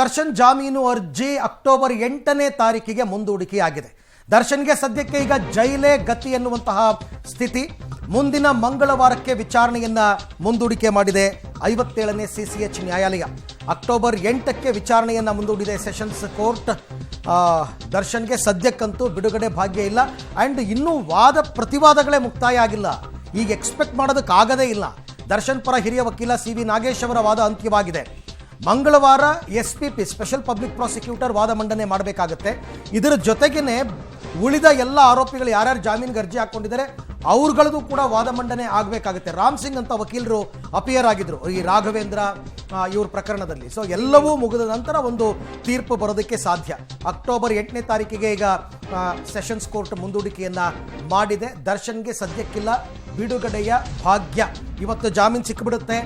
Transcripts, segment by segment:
ದರ್ಶನ್ ಜಾಮೀನು ಅರ್ಜಿ ಅಕ್ಟೋಬರ್ 8ನೇ ತಾರೀಕಿಗೆ ಮುಂದೂಡಿಕೆಯಾಗಿದೆ. ದರ್ಶನ್ಗೆ ಸದ್ಯಕ್ಕೆ ಈಗ ಜೈಲೇ ಗತಿ ಎನ್ನುವಂತಹ ಸ್ಥಿತಿ. ಮುಂದಿನ ಮಂಗಳವಾರಕ್ಕೆ ವಿಚಾರಣೆಯನ್ನ ಮುಂದೂಡಿಕೆ ಮಾಡಿದೆ 57ನೇ CCH ನ್ಯಾಯಾಲಯ. ಅಕ್ಟೋಬರ್ 8ಕ್ಕೆ ವಿಚಾರಣೆಯನ್ನ ಮುಂದೂಡಿದೆ ಸೆಷನ್ಸ್ ಕೋರ್ಟ್. ದರ್ಶನ್ಗೆ ಸದ್ಯಕ್ಕಂತೂ ಬಿಡುಗಡೆ ಭಾಗ್ಯ ಇಲ್ಲ. ಆ್ಯಂಡ್ ಇನ್ನೂ ವಾದ ಪ್ರತಿವಾದಗಳೇ ಮುಕ್ತಾಯ ಆಗಿಲ್ಲ. ಈಗ ಎಕ್ಸ್ಪೆಕ್ಟ್ ಮಾಡೋದಕ್ಕಾಗದೇ ಇಲ್ಲ. ದರ್ಶನ್ ಪರ ಹಿರಿಯ ವಕೀಲ CV ನಾಗೇಶ್ ಅವರ ವಾದ ಅಂತ್ಯವಾಗಿದೆ. ಮಂಗಳವಾರ SPP ಸ್ಪೆಷಲ್ ಪಬ್ಲಿಕ್ ಪ್ರಾಸಿಕ್ಯೂಟರ್ ವಾದ ಮಂಡನೆ ಮಾಡಬೇಕಾಗುತ್ತೆ. ಇದರ ಜೊತೆಗೇನೆ ಉಳಿದ ಎಲ್ಲ ಆರೋಪಿಗಳು ಯಾರ್ಯಾರು ಜಾಮೀನಿಗೆ ಅರ್ಜಿ ಹಾಕ್ಕೊಂಡಿದ್ದಾರೆ ಅವ್ರಗಳದು ಕೂಡ ವಾದ ಮಂಡನೆ ಆಗಬೇಕಾಗುತ್ತೆ. ರಾಮ್ ಸಿಂಗ್ ಅಂತ ವಕೀಲರು ಅಪಿಯರ್ ಆಗಿದ್ರು ಈ ರಾಘವೇಂದ್ರ ಇವ್ರ ಪ್ರಕರಣದಲ್ಲಿ. ಸೊ ಎಲ್ಲವೂ ಮುಗಿದ ನಂತರ ಒಂದು ತೀರ್ಪು ಬರೋದಕ್ಕೆ ಸಾಧ್ಯ. ಅಕ್ಟೋಬರ್ 8ನೇ ತಾರೀಕಿಗೆ ಈಗ ಸೆಷನ್ಸ್ ಕೋರ್ಟ್ ಮುಂದೂಡಿಕೆಯನ್ನ ಮಾಡಿದೆ. ದರ್ಶನ್ಗೆ ಸದ್ಯಕ್ಕಿಲ್ಲ ಬಿಡುಗಡೆಯ ಭಾಗ್ಯ. ಇವತ್ತು ಜಾಮೀನು ಸಿಕ್ಕಿಬಿಡುತ್ತೆ.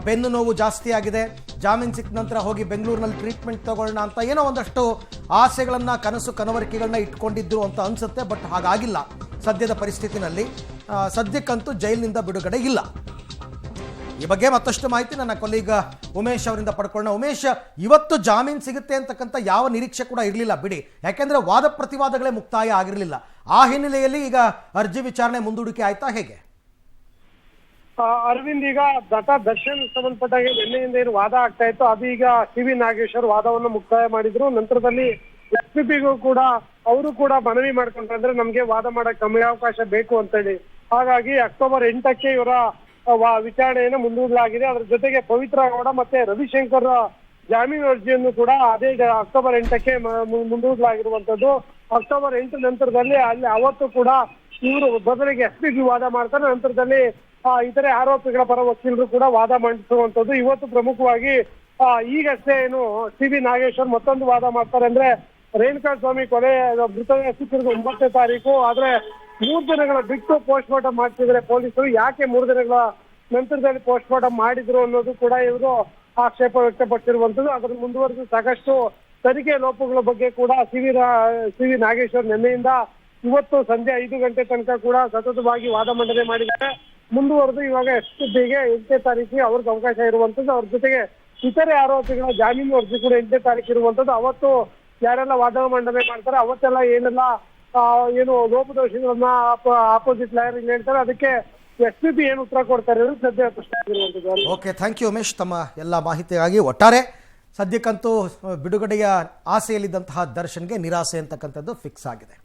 ಬೆನ್ನು ನೋವು ಜಾಸ್ತಿ ಆಗಿದೆ, ಜಾಮೀನು ಸಿಕ್ಕ ನಂತರ ಹೋಗಿ ಬೆಂಗಳೂರಿನಲ್ಲಿ ಟ್ರೀಟ್ಮೆಂಟ್ ತಗೊಳ್ಳೋಣ ಅಂತ ಏನೋ ಒಂದಷ್ಟು ಆಸೆಗಳನ್ನು ಕನಸು ಕನವರಿಕೆಗಳನ್ನ ಇಟ್ಕೊಂಡಿದ್ರು ಅಂತ ಅನಿಸುತ್ತೆ. ಬಟ್ ಹಾಗಾಗಿಲ್ಲ ಸದ್ಯದ ಪರಿಸ್ಥಿತಿನಲ್ಲಿ. ಸದ್ಯಕ್ಕಂತೂ ಜೈಲಿನಿಂದ ಬಿಡುಗಡೆ ಇಲ್ಲ. ಈ ಬಗ್ಗೆ ಮತ್ತಷ್ಟು ಮಾಹಿತಿ ನನ್ನ ಕೊಲೀಗ ಉಮೇಶ್ ಅವರಿಂದ ಪಡ್ಕೊಳ್ಳೋಣ. ಉಮೇಶ್, ಇವತ್ತು ಜಾಮೀನು ಸಿಗುತ್ತೆ ಅಂತಕ್ಕಂಥ ಯಾವ ನಿರೀಕ್ಷೆ ಕೂಡ ಇರಲಿಲ್ಲ ಬಿಡಿ, ಯಾಕೆಂದ್ರೆ ವಾದ ಪ್ರತಿವಾದಗಳೇ ಮುಕ್ತಾಯ ಆಗಿರಲಿಲ್ಲ. ಆ ಹಿನ್ನೆಲೆಯಲ್ಲಿ ಈಗ ಅರ್ಜಿ ವಿಚಾರಣೆ ಮುಂದೂಡಿಕೆ ಆಯ್ತಾ, ಹೇಗೆ? ಅರವಿಂದ್, ಈಗ ದರ್ಶನ್ ಸಂಬಂಧಪಟ್ಟಾಗ ನಿನ್ನೆಯಿಂದ ಏನು ವಾದ ಆಗ್ತಾ ಇತ್ತು ಅದು ಈಗ CV ನಾಗೇಶ್ ಅವರು ವಾದವನ್ನು ಮುಕ್ತಾಯ ಮಾಡಿದ್ರು. ನಂತರದಲ್ಲಿ SPPಗೂ ಕೂಡ ಅವರು ಕೂಡ ಮನವಿ ಮಾಡ್ಕೊಂಡ್ರೆ ಅಂದ್ರೆ ನಮ್ಗೆ ವಾದ ಮಾಡಕ್ ಸಮಯಾವಕಾಶ ಬೇಕು ಅಂತ ಹೇಳಿ. ಹಾಗಾಗಿ ಅಕ್ಟೋಬರ್ 8ಕ್ಕೆ ಇವರ ವಿಚಾರಣೆಯನ್ನು ಮುಂದೂಡಲಾಗಿದೆ. ಅದ್ರ ಜೊತೆಗೆ ಪವಿತ್ರ ಗೌಡ ಮತ್ತೆ ರವಿಶಂಕರ್ ಜಾಮೀನು ಅರ್ಜಿಯನ್ನು ಕೂಡ ಅದೇ ಅಕ್ಟೋಬರ್ 8ಕ್ಕೆ ಮುಂದೂಡಲಾಗಿರುವಂತದ್ದು. ಅಕ್ಟೋಬರ್ 8 ನಂತರದಲ್ಲಿ ಅಲ್ಲಿ ಅವತ್ತು ಕೂಡ ಇವರು ಬದಲಿಗೆ SPP ವಾದ ಮಾಡ್ತಾರೆ. ನಂತರದಲ್ಲಿ ಇತರೆ ಆರೋಪಿಗಳ ಪರ ವಕೀಲರು ಕೂಡ ವಾದ ಮಂಡಿಸುವಂತದ್ದು. ಇವತ್ತು ಪ್ರಮುಖವಾಗಿ ಈಗಷ್ಟೇ ಏನು CV ನಾಗೇಶ್ವರ್ ಮತ್ತೊಂದು ವಾದ ಮಾಡ್ತಾರೆ. ಅಂದ್ರೆ ರೇಣುಕಾ ಸ್ವಾಮಿ ಕೊಲೆ ಮೃತದೇಹ ಸಿಕ್ಕಿರೋದು 9ನೇ ತಾರೀಕು. ಆದ್ರೆ 3 ದಿನಗಳ ಬಿಟ್ಟು ಪೋಸ್ಟ್ ಮಾರ್ಟಮ್ ಮಾಡ್ತಿದ್ದಾರೆ ಪೊಲೀಸರು. ಯಾಕೆ 3 ದಿನಗಳ ನಂತರದಲ್ಲಿ ಪೋಸ್ಟ್ ಮಾರ್ಟಮ್ ಮಾಡಿದ್ರು ಅನ್ನೋದು ಕೂಡ ಇವರು ಆಕ್ಷೇಪ ವ್ಯಕ್ತಪಡಿಸಿರುವಂತದ್ದು. ಅದರ ಮುಂದುವರೆದು ಸಾಕಷ್ಟು ತನಿಖೆ ಲೋಪಗಳ ಬಗ್ಗೆ ಕೂಡ CV ನಾಗೇಶ್ವರ್ ನಿನ್ನೆಯಿಂದ ಇವತ್ತು ಸಂಜೆ 5 ಗಂಟೆ ತನಕ ಕೂಡ ಸತತವಾಗಿ ವಾದ ಮಂಡನೆ ಮಾಡಿದ್ದಾರೆ. ಮುಂದುವರೆದು ಇವಾಗ SPPಗೆ 8ನೇ ತಾರೀಕಿಗೆ ಅವ್ರಿಗೆ ಅವಕಾಶ ಇರುವಂತದ್ದು. ಅವ್ರ ಜೊತೆಗೆ ಇತರೆ ಆರೋಪಿಗಳ ಜಾಮೀನು ಅರ್ಜಿ ಕೂಡ 8ನೇ ತಾರೀಕು ಇರುವಂತದ್ದು. ಅವತ್ತು ಯಾರೆಲ್ಲ ವಾದ ಮಂಡನೆ ಮಾಡ್ತಾರೆ ಅವತ್ತೆಲ್ಲ ಏನೆಲ್ಲ ಏನು ಲೋಪದೋಷಗಳನ್ನ ಆಪೋಸಿಟ್ ಲಾಯರ್ ಹೇಳ್ತಾರೆ ಅದಕ್ಕೆ SPP ಏನು ಉತ್ತರ ಕೊಡ್ತಾರೆ ಸದ್ಯ ಪ್ರಶ್ನೆ ಆಗಿರುವಂತದ್ದು. ಓಕೆ, ಥ್ಯಾಂಕ್ ಯು ಉಮೇಶ್ ತಮ್ಮ ಎಲ್ಲ ಮಾಹಿತಿಗಾಗಿ. ಒಟ್ಟಾರೆ ಸದ್ಯಕ್ಕಂತೂ ಬಿಡುಗಡೆಯ ಆಸೆಯಲ್ಲಿದ್ದಂತಹ ದರ್ಶನ್ಗೆ ನಿರಾಸೆ ಅಂತಕ್ಕಂಥದ್ದು ಫಿಕ್ಸ್ ಆಗಿದೆ.